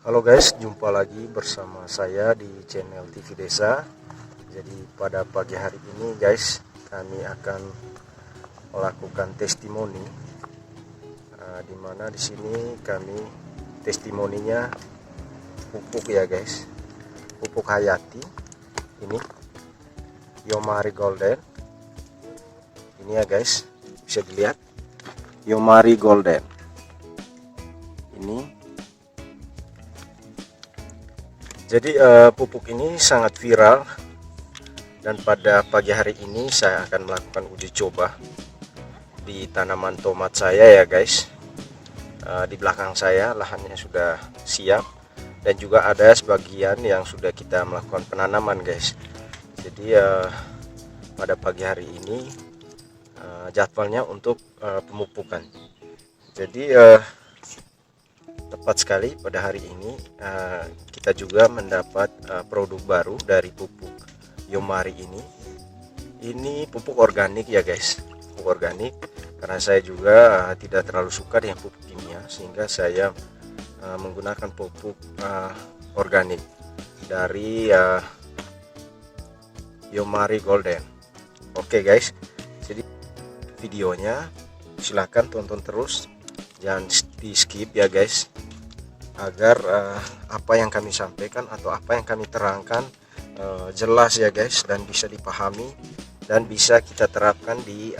Halo guys, jumpa lagi bersama saya di channel TV Desa. Jadi pada pagi hari ini guys, kami akan melakukan testimoni, di mana di sini kami testimoninya pupuk ya guys, pupuk hayati. Ini Yomari Golden. Ini ya guys, bisa dilihat Yomari Golden. Ini jadi pupuk ini sangat viral, dan pada pagi hari ini saya akan melakukan uji coba di tanaman tomat saya ya guys. Di belakang saya lahannya sudah siap, dan juga ada sebagian yang sudah kita melakukan penanaman guys. Jadi pada pagi hari ini jadwalnya untuk pemupukan. Jadi tepat sekali pada hari ini kita juga mendapat produk baru dari pupuk Yomari ini. Ini pupuk organik ya guys, pupuk organik, karena saya juga tidak terlalu suka dengan pupuk kimia, sehingga saya menggunakan pupuk organik dari Yomari Golden. Oke guys, jadi videonya silahkan tonton terus, jangan di skip ya guys, agar apa yang kami sampaikan atau apa yang kami terangkan jelas ya guys, dan bisa dipahami dan bisa kita terapkan di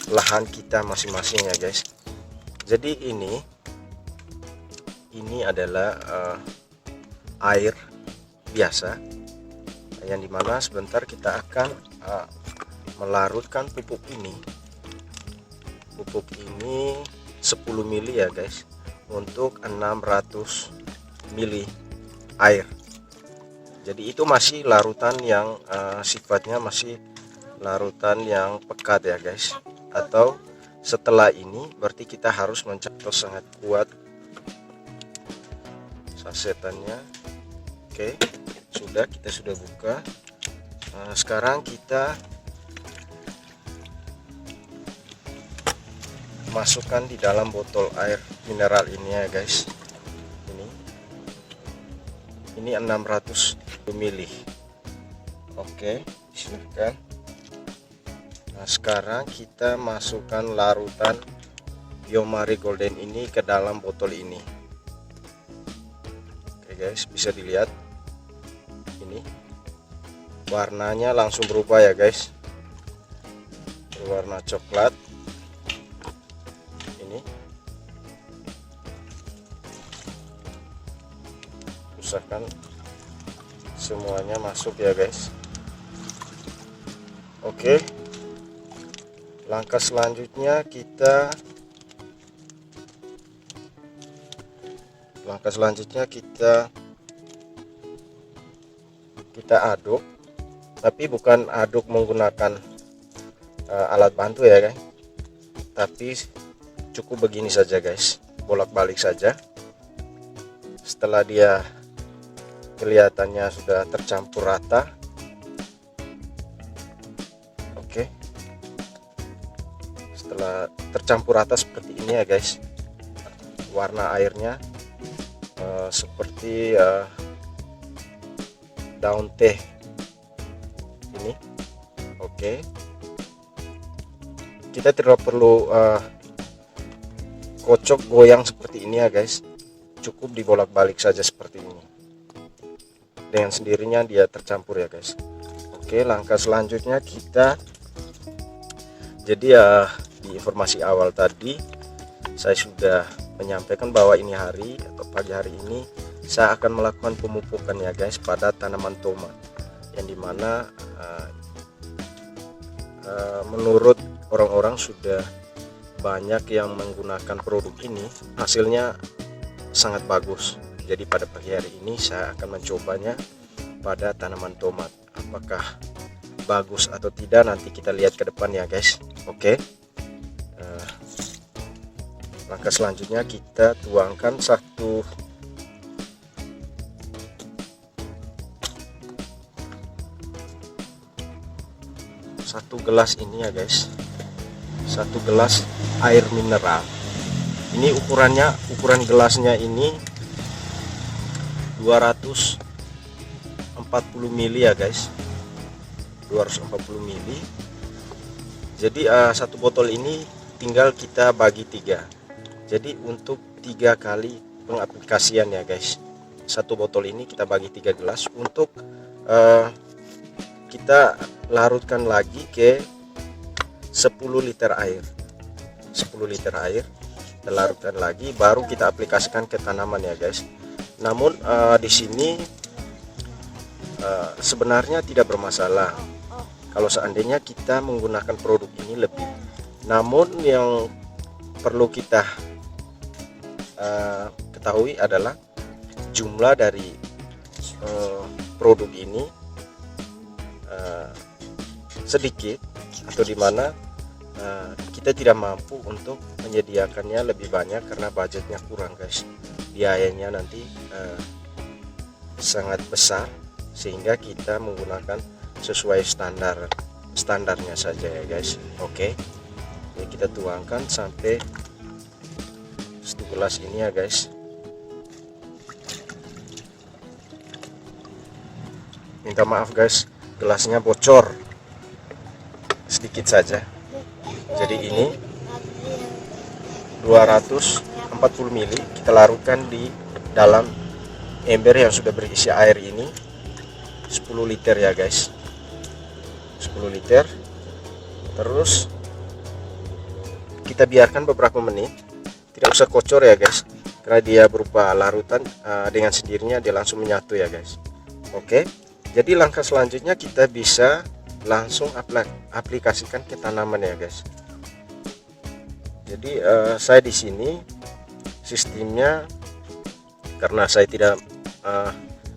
lahan kita masing-masing ya guys. Jadi ini adalah air biasa, yang dimana sebentar kita akan melarutkan pupuk ini 10 mili ya guys, untuk 600 mili air. Jadi itu masih larutan yang sifatnya masih larutan yang pekat ya guys. Atau setelah ini berarti kita harus mencatat sangat kuat sasetannya. Oke, kita sudah buka. Sekarang kita masukkan di dalam botol air mineral ini ya guys. Ini 600 mili. Oke, silahkan. Nah, sekarang kita masukkan larutan Yomari Golden ini ke dalam botol ini. Oke guys, bisa dilihat ini warnanya langsung berubah ya guys, berwarna coklat. Usahakan semuanya masuk ya guys. Oke, langkah selanjutnya kita aduk, tapi bukan aduk menggunakan alat bantu ya guys, tapi cukup begini saja guys, bolak-balik saja. Setelah dia kelihatannya sudah tercampur rata, oke, setelah tercampur rata seperti ini ya guys, warna airnya seperti daun teh ini. Oke, kita tidak perlu kocok goyang seperti ini ya guys, cukup dibolak-balik saja seperti ini, dengan sendirinya dia tercampur ya guys. Oke, langkah selanjutnya kita, jadi di informasi awal tadi saya sudah menyampaikan bahwa ini hari atau pagi hari ini saya akan melakukan pemupukan ya guys pada tanaman tomat, yang dimana menurut orang-orang sudah banyak yang menggunakan produk ini, hasilnya sangat bagus. Jadi pada pagi hari ini saya akan mencobanya pada tanaman tomat. Apakah bagus atau tidak, nanti kita lihat ke depan ya guys. Oke, langkah selanjutnya kita tuangkan satu gelas ini ya guys, 1 gelas air mineral. Ini ukuran gelasnya ini 240 mili ya guys, 240 mili. Jadi satu botol ini tinggal kita bagi 3. Jadi untuk 3 kali pengaplikasian ya guys, satu botol ini kita bagi 3 gelas untuk kita larutkan lagi ke 10 liter air. 10 liter air kita larutkan lagi, baru kita aplikasikan ke tanaman ya guys. Namun di sini sebenarnya tidak bermasalah kalau seandainya kita menggunakan produk ini lebih. Namun yang perlu kita ketahui adalah jumlah dari produk ini sedikit, atau dimana kita tidak mampu untuk menyediakannya lebih banyak karena budgetnya kurang guys. Biayanya nanti sangat besar, sehingga kita menggunakan sesuai standarnya saja ya guys. Oke, ini kita tuangkan sampai 1 gelas ini ya guys. Minta maaf guys, gelasnya bocor sedikit saja. Jadi ini 240 mili kita larutkan di dalam ember yang sudah berisi air ini 10 liter ya guys, 10 liter. Terus kita biarkan beberapa menit, tidak usah kocor ya guys, karena dia berupa larutan, dengan sendirinya dia langsung menyatu ya guys. Oke, jadi langkah selanjutnya kita bisa langsung aplikasikan ke tanaman ya guys. Jadi saya di sini sistemnya, karena saya tidak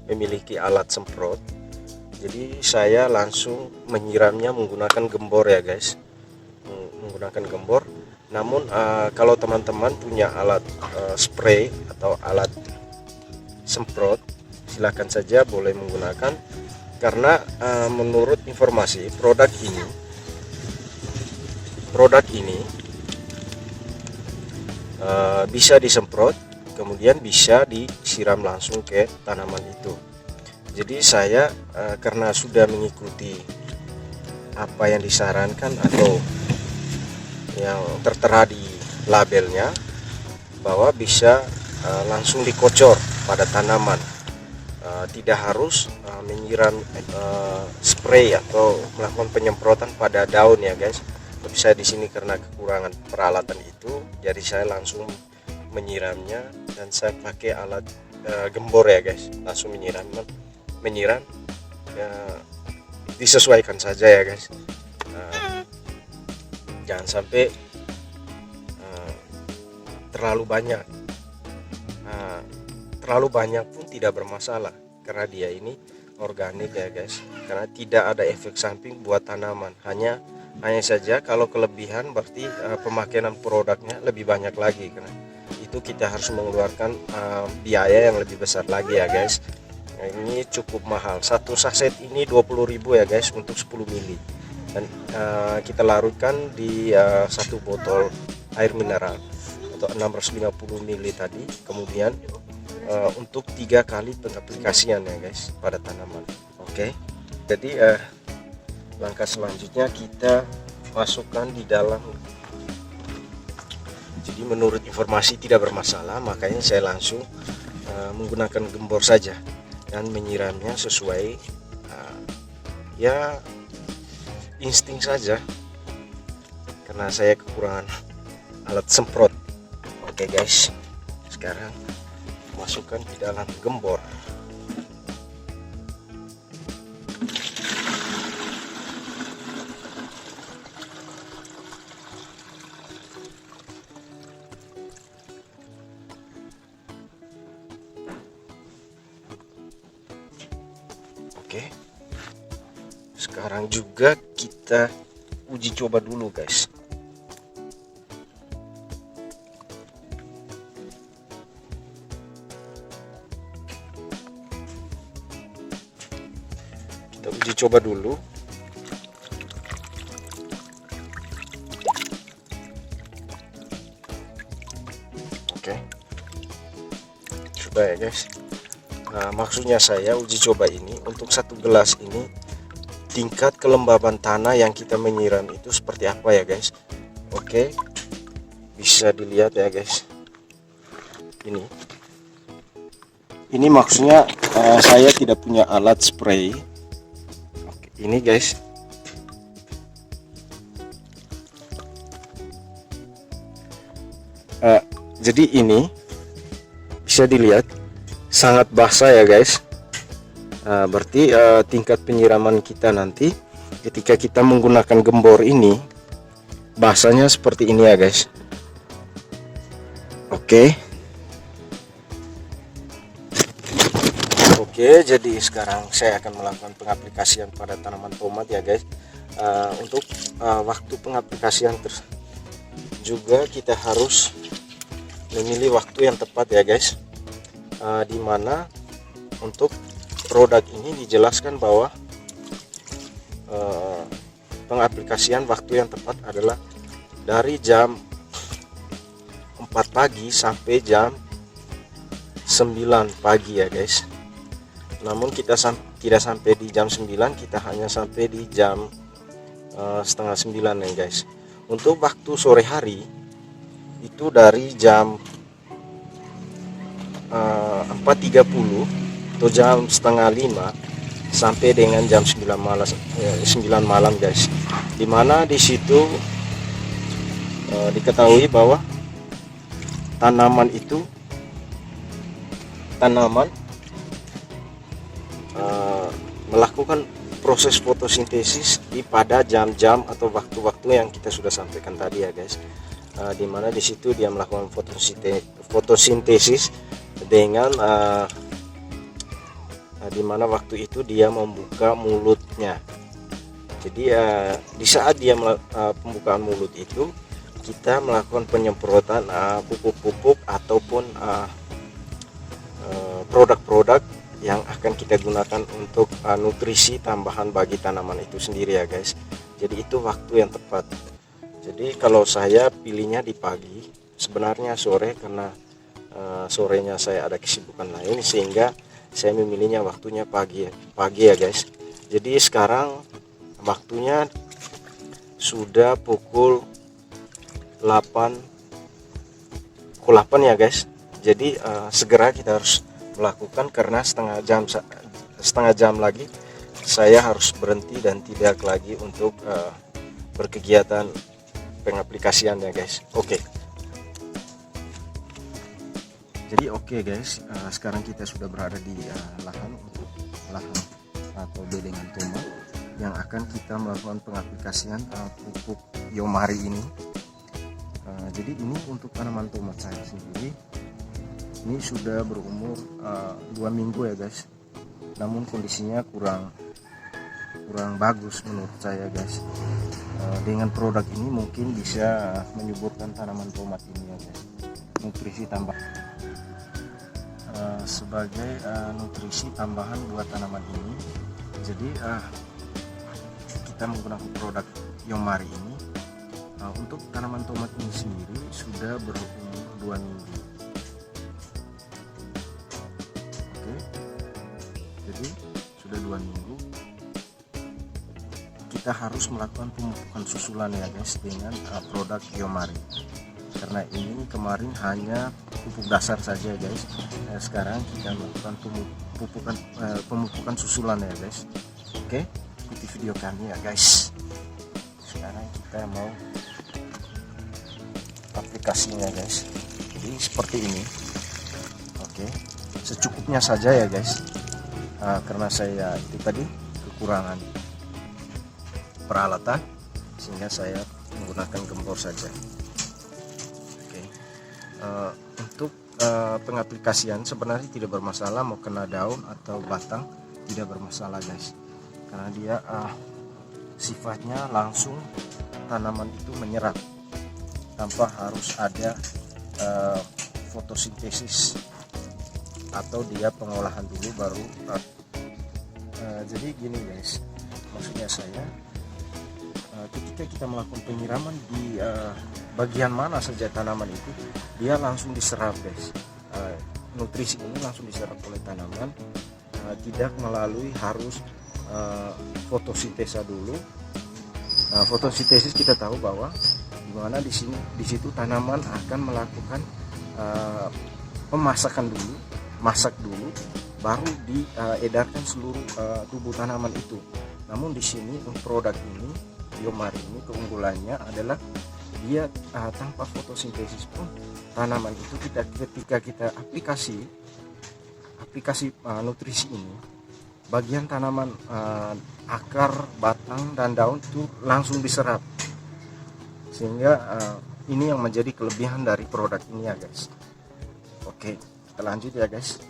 memiliki alat semprot, jadi saya langsung menyiramnya menggunakan gembor ya guys, menggunakan gembor. Namun kalau teman-teman punya alat spray atau alat semprot, silakan saja boleh menggunakan, karena menurut informasi produk ini bisa disemprot, kemudian bisa disiram langsung ke tanaman itu. Jadi saya karena sudah mengikuti apa yang disarankan atau yang tertera di labelnya, bahwa bisa langsung dikocor pada tanaman, tidak harus menyiram spray atau melakukan penyemprotan pada daun ya guys. Tapi saya di sini karena kekurangan peralatan itu, jadi saya langsung menyiramnya, dan saya pakai alat gembor ya guys, langsung menyiram ya, disesuaikan saja ya guys. Jangan sampai terlalu banyak pun tidak bermasalah, karena dia ini organik ya guys, karena tidak ada efek samping buat tanaman. Hanya saja kalau kelebihan berarti pemakaian produknya lebih banyak lagi, karena itu kita harus mengeluarkan biaya yang lebih besar lagi ya guys. Nah, ini cukup mahal, satu saset ini 20.000 ya guys untuk 10 mili, dan kita larutkan di satu botol air mineral atau 650 mili tadi. Kemudian untuk 3 kali pengaplikasian ya guys pada tanaman. Oke, jadi langkah selanjutnya kita masukkan di dalam. Jadi menurut informasi tidak bermasalah, makanya saya langsung menggunakan gembor saja dan menyiramnya sesuai ya insting saja, karena saya kekurangan alat semprot. Oke guys, sekarang masukkan di dalam gembor. Oke, sekarang juga kita uji coba dulu guys. Kita uji coba dulu. Oke, sudah ya guys. Nah, maksudnya saya uji coba ini untuk 1 gelas ini tingkat kelembaban tanah yang kita menyiram itu seperti apa ya guys. Oke, bisa dilihat ya guys. Ini maksudnya saya tidak punya alat spray. Oke, ini guys. Jadi ini bisa dilihat sangat basah ya guys. Berarti tingkat penyiraman kita nanti ketika kita menggunakan gembor ini basahnya seperti ini ya guys. Oke, jadi sekarang saya akan melakukan pengaplikasian pada tanaman tomat ya guys. Untuk waktu pengaplikasian juga kita harus memilih waktu yang tepat ya guys, dimana untuk produk ini dijelaskan bahwa pengaplikasian waktu yang tepat adalah dari jam 4 pagi sampai jam 9 pagi ya guys. Namun kita tidak sampai di jam 9, kita hanya sampai di jam setengah 9 ya guys. Untuk waktu sore hari itu dari jam 4.30 atau jam setengah 5 sampai dengan jam 9 malam guys. Dimana di situ diketahui bahwa tanaman melakukan proses fotosintesis pada jam-jam atau waktu-waktu yang kita sudah sampaikan tadi ya guys. Dimana di situ dia melakukan fotosintesis dengan dimana waktu itu dia membuka mulutnya. Jadi di saat dia pembukaan mulut itu kita melakukan penyemprotan pupuk-pupuk ataupun produk-produk yang akan kita gunakan untuk nutrisi tambahan bagi tanaman itu sendiri ya guys. Jadi itu waktu yang tepat. Jadi kalau saya pilihnya di pagi, sebenarnya sore karena sorenya saya ada kesibukan lain, sehingga saya memilihnya waktunya pagi ya guys. Jadi sekarang waktunya sudah pukul 8 ya guys. Jadi segera kita harus melakukan, karena setengah jam lagi saya harus berhenti dan tidak lagi untuk berkegiatan pengaplikasian ya guys. Jadi guys, sekarang kita sudah berada di lahan atau bedengan tomat yang akan kita melakukan pengaplikasian pupuk Yomari ini. Jadi ini untuk tanaman tomat saya sendiri, ini sudah berumur 2 minggu ya guys. Namun kondisinya kurang bagus menurut saya guys. Dengan produk ini mungkin bisa menyuburkan tanaman tomat ini ya guys. Nutrisi tambah sebagai nutrisi tambahan buat tanaman ini. Jadi kita menggunakan produk Yomari ini untuk tanaman tomat ini sendiri sudah berumur 2 minggu. Jadi sudah 2 minggu kita harus melakukan pemupukan susulan ya guys dengan produk Yomari, karena ini kemarin hanya pupuk dasar saja guys. Sekarang kita melakukan pemupukan susulan ya guys. Ikuti video kami ya guys. Sekarang kita mau aplikasinya guys. Jadi seperti ini. Secukupnya saja ya guys. Karena saya itu tadi kekurangan peralatan, sehingga saya menggunakan gembor saja. Untuk pengaplikasian sebenarnya tidak bermasalah mau kena daun atau batang, tidak bermasalah guys, karena dia sifatnya langsung tanaman itu menyerap tanpa harus ada fotosintesis atau dia pengolahan dulu baru. Jadi gini guys, maksudnya saya ketika kita melakukan penyiraman di bagian mana saja tanaman itu, dia langsung diserap guys. nutrisi ini langsung diserap oleh tanaman, tidak melalui harus fotosintesa dulu. Fotosintesis kita tahu bahwa dimana di situ tanaman akan melakukan pemasakan dulu, masak dulu, baru diedarkan seluruh tubuh tanaman itu. Namun di sini produk ini, Biomari ini, keunggulannya adalah dia tanpa fotosintesis pun tanaman itu ketika kita aplikasi nutrisi ini, bagian tanaman akar, batang, dan daun itu langsung diserap, sehingga ini yang menjadi kelebihan dari produk ini ya guys. Oke, kita lanjut ya guys.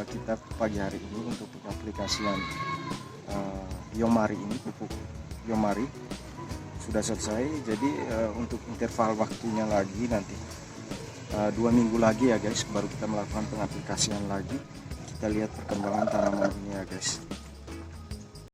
Kita pagi hari ini untuk aplikasian Biomari ini, pupuk Biomari sudah selesai. Jadi untuk interval waktunya lagi nanti 2 minggu lagi ya guys, baru kita melakukan pengaplikasian lagi. Kita lihat perkembangan tanaman ini ya guys.